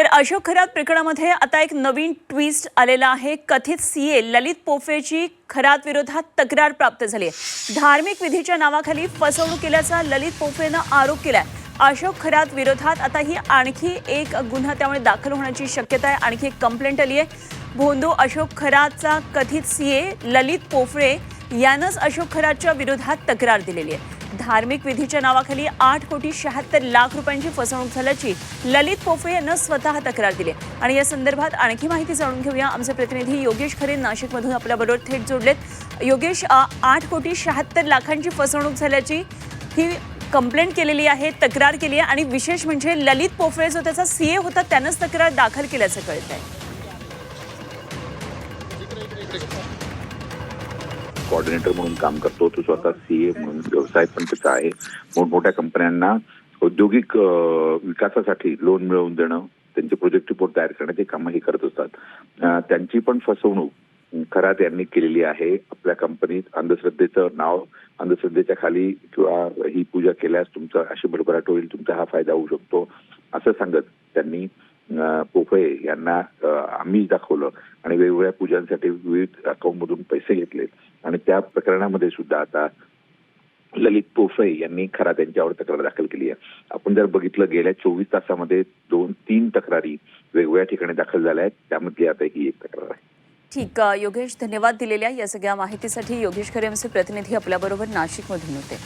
तर अशोक खरात प्रकरणामध्ये आता एक नवीन ट्विस्ट आलेला आहे। कथित सीए ललित पोफेची खरात विरोधात तक्रार प्राप्त झाली आहे। धार्मिक विधीच्या नावाखाली फसवणूक केल्याचा ललित पोफेनं आरोप केलाय। अशोक खरात विरोधात आता ही आणखी एक गुन्हा त्यामुळे दाखल होण्याची शक्यता आहे। आणखी एक कंप्लेंट आली आहे। भोंदू अशोक खरातचा कथित सीए ललित पोफळे यानंच अशोक खरातच्या विरोधात तक्रार दिलेली आहे। धार्मिक विधीच्या नावाखाली 8,76,00,000 रुपयांची फसवणूक झाल्याची ललित पोफळे यांनी स्वतः तक्रार दिली आणि या संदर्भात आणखी माहिती जाणून घेऊया। आमचे प्रतिनिधी योगेश खरे नाशिकमधून आपल्याबरोबर थेट जोडलेत। योगेश, 8,76,00,000ची फसवणूक झाल्याची ही कंप्लेंट केलेली आहे, तक्रार केली आहे आणि विशेष म्हणजे ललित पोफळे जो त्याचा सीए होता त्यानंच तक्रार दाखल केल्याचं कळत आहे। कोऑर्डिनेटर म्हणून काम करतो, तो स्वतः सीए म्हणून व्यवसाय पण त्याचा आहे। मोठमोठ्या कंपन्यांना औद्योगिक विकासासाठी लोन मिळवून देणं, त्यांचे प्रोजेक्ट रिपोर्ट तयार करणे ते कामही करत असतात। त्यांची पण फसवणूक खरात यांनी केलेली आहे। आपल्या कंपनीत अंधश्रद्धेचं नाव, अंधश्रद्धेच्या खाली किंवा ही पूजा केल्यास तुमचा अशी भरभराट होईल, तुमचा हा फायदा होऊ शकतो असं सांगत त्यांनी पोफळे यांना आम्ही दाखवलं आणि वेगवेगळ्या पूजांसाठी विविध अकाउंटमधून पैसे घेतले आणि त्या प्रकरणामध्ये सुद्धा आता ललित पोफळे यांनी खरा त्यांच्यावर तक्रार दाखल केली आहे। आपण जर बघितलं गेल्या 24 तासामध्ये 2-3 तक्रारी वेगवेगळ्या ठिकाणी दाखल झाल्या आहेत, त्यामध्ये आता ही एक तक्रार आहे। ठीक, योगेश, धन्यवाद दिलेल्या या सगळ्या माहितीसाठी। योगेश खरे आमचे प्रतिनिधी आपल्याबरोबर नाशिकमधून होते।